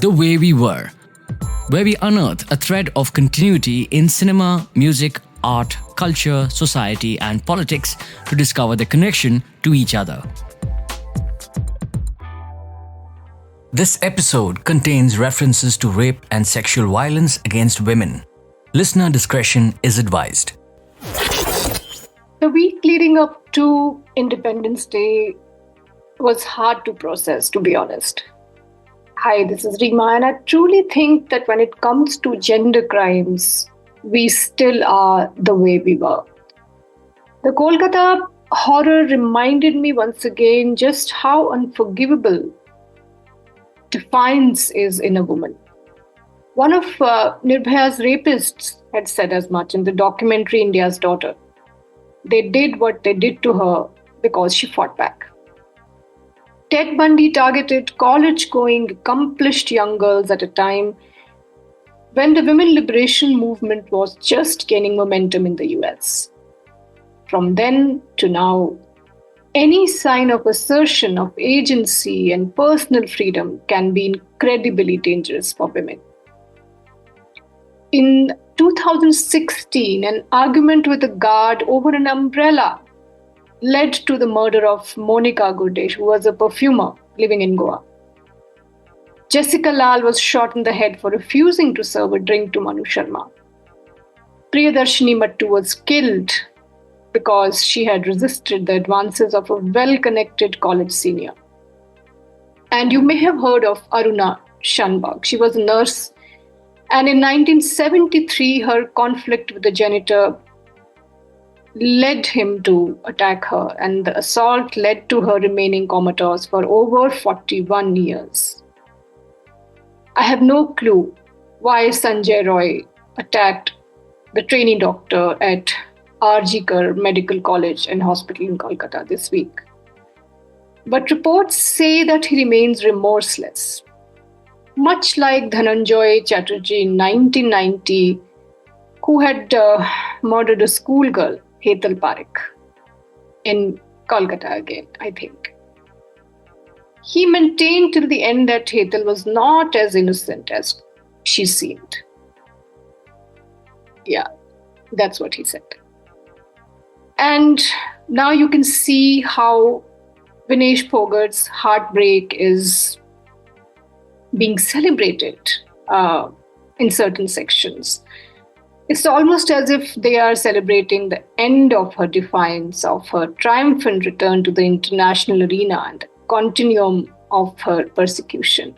The Way We Were, where we unearth a thread of continuity in cinema, music, art, culture, society, and politics to discover the connection to each other. This episode contains references to rape and sexual violence against women. Listener discretion is advised. The week leading up to Independence Day was hard to process, to be honest. Hi, this is Rima, and I truly think that when it comes to gender crimes, we still are the way we were. The Kolkata horror reminded me once again just how unforgivable defiance is in a woman. One of Nirbhaya's rapists had said as much in the documentary India's Daughter. They did what they did to her because she fought back. Ted Bundy targeted college-going, accomplished young girls at a time when the women liberation movement was just gaining momentum in the US. From then to now, any sign of assertion of agency and personal freedom can be incredibly dangerous for women. In 2016, an argument with a guard over an umbrella led to the murder of Monica Gurde, who was a perfumer living in Goa. Jessica Lal was shot in the head for refusing to serve a drink to Manu Sharma. Priyadarshini Mattu was killed because she had resisted the advances of a well-connected college senior. And you may have heard of Aruna Shanbag. She was a nurse, and in 1973, her conflict with the janitor led him to attack her, and the assault led to her remaining comatose for over 41 years. I have no clue why Sanjay Roy attacked the trainee doctor at R.G. Kar Medical College and Hospital in Kolkata this week. But reports say that he remains remorseless, much like Dhananjoy Chatterjee in 1990, who had murdered a schoolgirl, Hetal Parekh, in Kolkata again, I think. He maintained till the end that Hetal was not as innocent as she seemed. Yeah, that's what he said. And now you can see how Vinesh Phogat's heartbreak is being celebrated in certain sections. It's almost as if they are celebrating the end of her defiance, of her triumphant return to the international arena and the continuum of her persecution.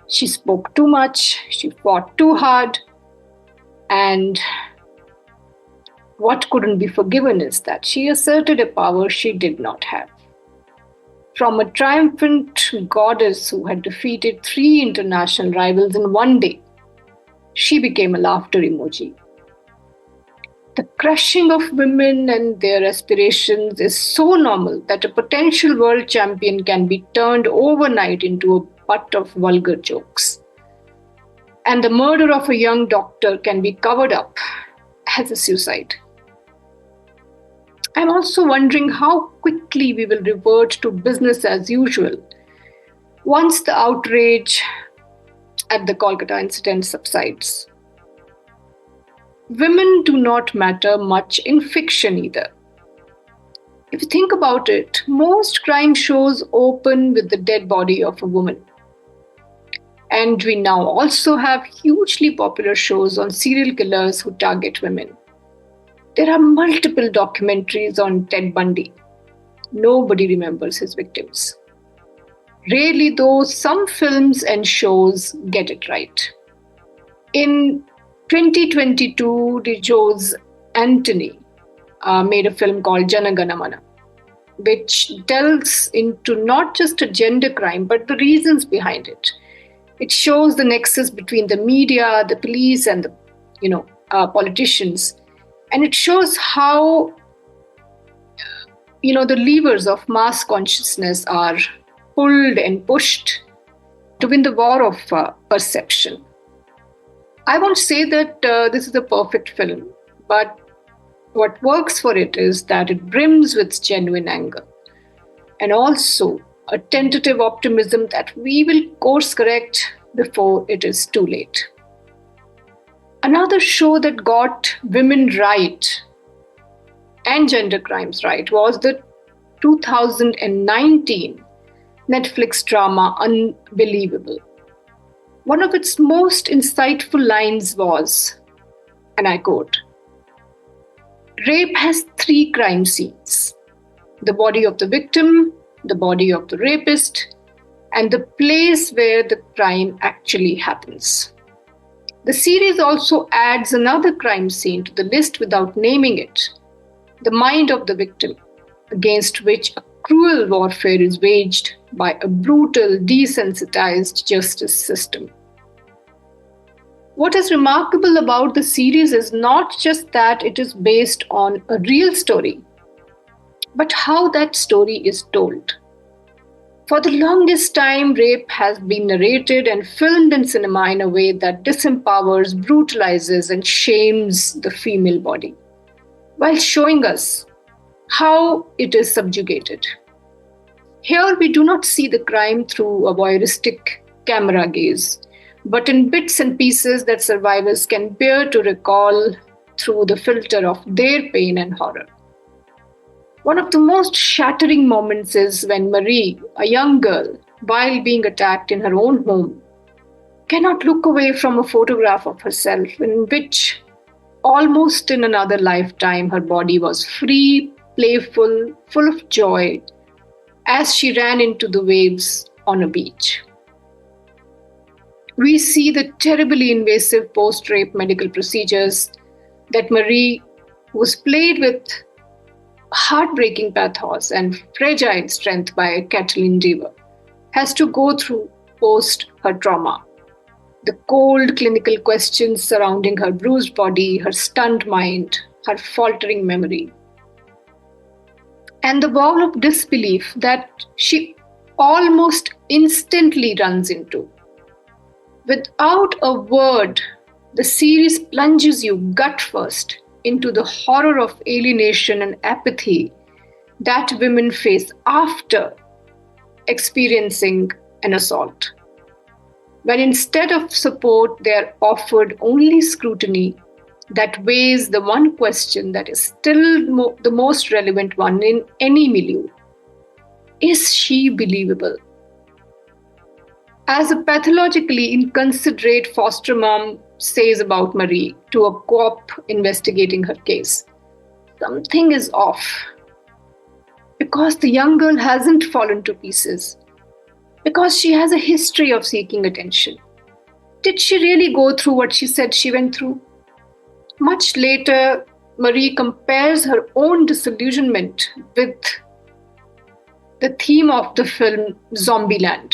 She spoke too much, she fought too hard, and what couldn't be forgiven is that she asserted a power she did not have. From a triumphant goddess who had defeated 3 international rivals in one day, she became a laughter emoji. The crushing of women and their aspirations is so normal that a potential world champion can be turned overnight into a butt of vulgar jokes. And the murder of a young doctor can be covered up as a suicide. I'm also wondering how quickly we will revert to business as usual once the outrage at the Kolkata incident subsides. Women do not matter much in fiction either. If you think about it, most crime shows open with the dead body of a woman. And we now also have hugely popular shows on serial killers who target women. There are multiple documentaries on Ted Bundy. Nobody remembers his victims. Rarely, though, some films and shows get it right. In 2022, Dijo Jose Antony made a film called Jana Gana Mana, which delves into not just a gender crime, but the reasons behind it. It shows the nexus between the media, the police, and the politicians. And it shows how the levers of mass consciousness are pulled and pushed to win the war of perception. I won't say that this is a perfect film, but what works for it is that it brims with genuine anger and also a tentative optimism that we will course correct before it is too late. Another show that got women right and gender crimes right was the 2019 Netflix drama Unbelievable. One of its most insightful lines was, and I quote, "Rape has 3 crime scenes: the body of the victim, the body of the rapist, and the place where the crime actually happens." The series also adds another crime scene to the list without naming it: the mind of the victim, against which a cruel warfare is waged by a brutal, desensitized justice system. What is remarkable about the series is not just that it is based on a real story, but how that story is told. For the longest time, rape has been narrated and filmed in cinema in a way that disempowers, brutalizes, and shames the female body, while showing us how it is subjugated. Here, we do not see the crime through a voyeuristic camera gaze, but in bits and pieces that survivors can bear to recall through the filter of their pain and horror. One of the most shattering moments is when Marie, a young girl, while being attacked in her own home, cannot look away from a photograph of herself in which, almost in another lifetime, her body was free, playful, full of joy, as she ran into the waves on a beach. We see the terribly invasive post-rape medical procedures that Marie, who was plagued with heartbreaking pathos and fragile strength by Kathleen Dever, has to go through post her trauma. The cold clinical questions surrounding her bruised body, her stunned mind, her faltering memory, and the wall of disbelief that she almost instantly runs into. Without a word, the series plunges you gut first into the horror of alienation and apathy that women face after experiencing an assault. When instead of support, they are offered only scrutiny that weighs the one question that is still the most relevant one in any milieu. Is she believable? As a pathologically inconsiderate foster mom says about Marie to a cop investigating her case, something is off. Because the young girl hasn't fallen to pieces. Because she has a history of seeking attention. Did she really go through what she said she went through? Much later, Marie compares her own disillusionment with the theme of the film Zombieland.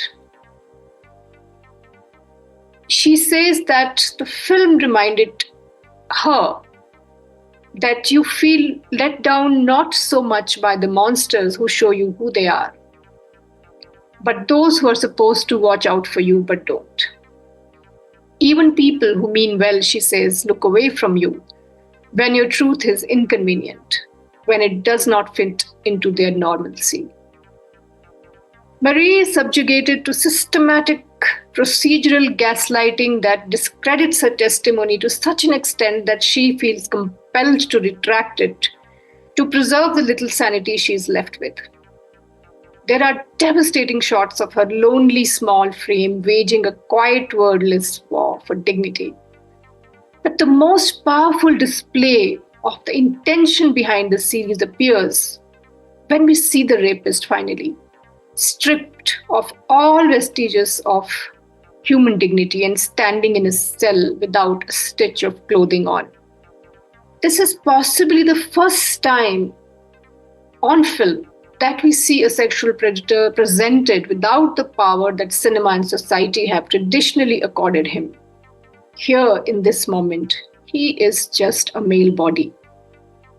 She says that the film reminded her that you feel let down not so much by the monsters who show you who they are, but those who are supposed to watch out for you but don't. Even people who mean well, she says, look away from you when your truth is inconvenient, when it does not fit into their normalcy. Marie is subjugated to systematic procedural gaslighting that discredits her testimony to such an extent that she feels compelled to retract it to preserve the little sanity she is left with. There are devastating shots of her lonely small frame waging a quiet wordless war for dignity. But the most powerful display of the intention behind the series appears when we see the rapist finally, stripped of all vestiges of human dignity and standing in a cell without a stitch of clothing on. This is possibly the first time on film that we see a sexual predator presented without the power that cinema and society have traditionally accorded him. Here, in this moment, he is just a male body,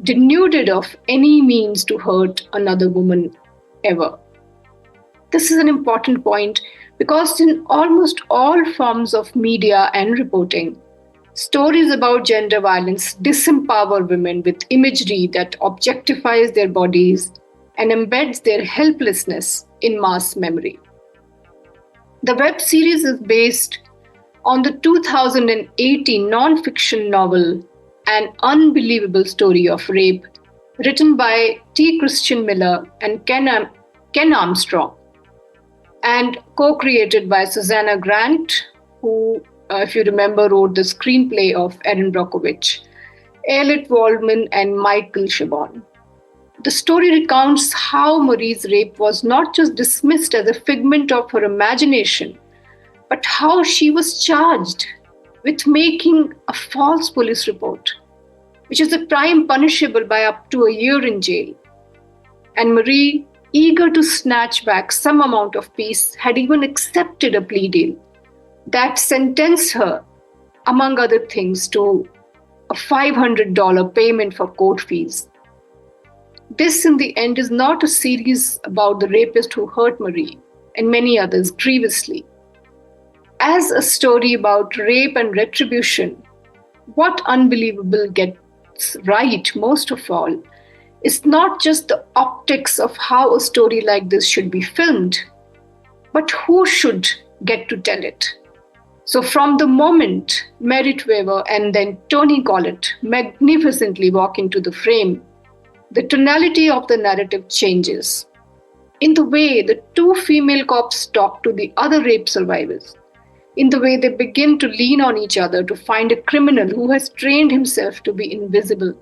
denuded of any means to hurt another woman ever. This is an important point because in almost all forms of media and reporting, stories about gender violence disempower women with imagery that objectifies their bodies and embeds their helplessness in mass memory. The web series is based on the 2018 non-fiction novel An Unbelievable Story of Rape, written by T. Christian Miller and Ken Armstrong, and co-created by Susanna Grant, who, if you remember, wrote the screenplay of Erin Brockovich, Ayelet Waldman, and Michael Chabon. The story recounts how Marie's rape was not just dismissed as a figment of her imagination, but how she was charged with making a false police report, which is a crime punishable by up to a year in jail. And Marie, eager to snatch back some amount of peace, had even accepted a plea deal that sentenced her, among other things, to a $500 payment for court fees. This, in the end, is not a series about the rapist who hurt Marie and many others grievously. As a story about rape and retribution, what Unbelievable gets right most of all is not just the optics of how a story like this should be filmed, but who should get to tell it. So from the moment Merritt Weaver and then Toni Collette magnificently walk into the frame, the tonality of the narrative changes. In the way the two female cops talk to the other rape survivors, in the way they begin to lean on each other to find a criminal who has trained himself to be invisible,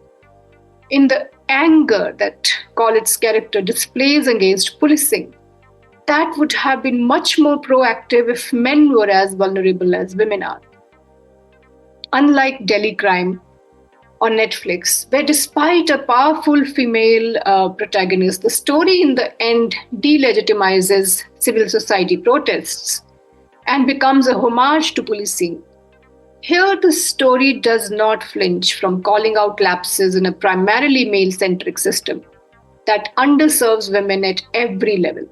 in the anger that Collette's character displays against policing, that would have been much more proactive if men were as vulnerable as women are. Unlike Delhi Crime on Netflix, where despite a powerful female protagonist, the story in the end delegitimizes civil society protests and becomes a homage to policing. Here, the story does not flinch from calling out lapses in a primarily male-centric system that underserves women at every level.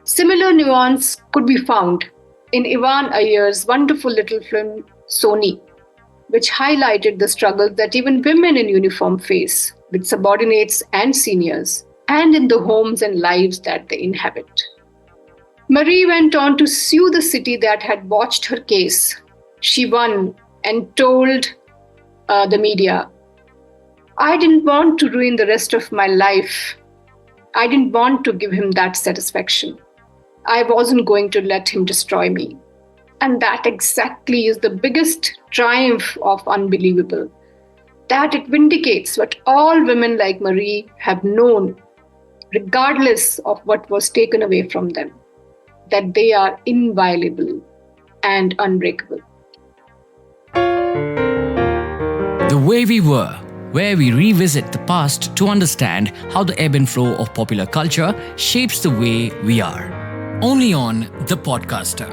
Similar nuance could be found in Ivan Ayer's wonderful little film Soni, which highlighted the struggles that even women in uniform face with subordinates and seniors, and in the homes and lives that they inhabit. Marie went on to sue the city that had watched her case. She won and told the media, "I didn't want to ruin the rest of my life. I didn't want to give him that satisfaction. I wasn't going to let him destroy me." And that exactly is the biggest triumph of Unbelievable, that it vindicates what all women like Marie have known, regardless of what was taken away from them, that they are inviolable and unbreakable. The Way We Were, where we revisit the past to understand how the ebb and flow of popular culture shapes the way we are. Only on The Podcaster.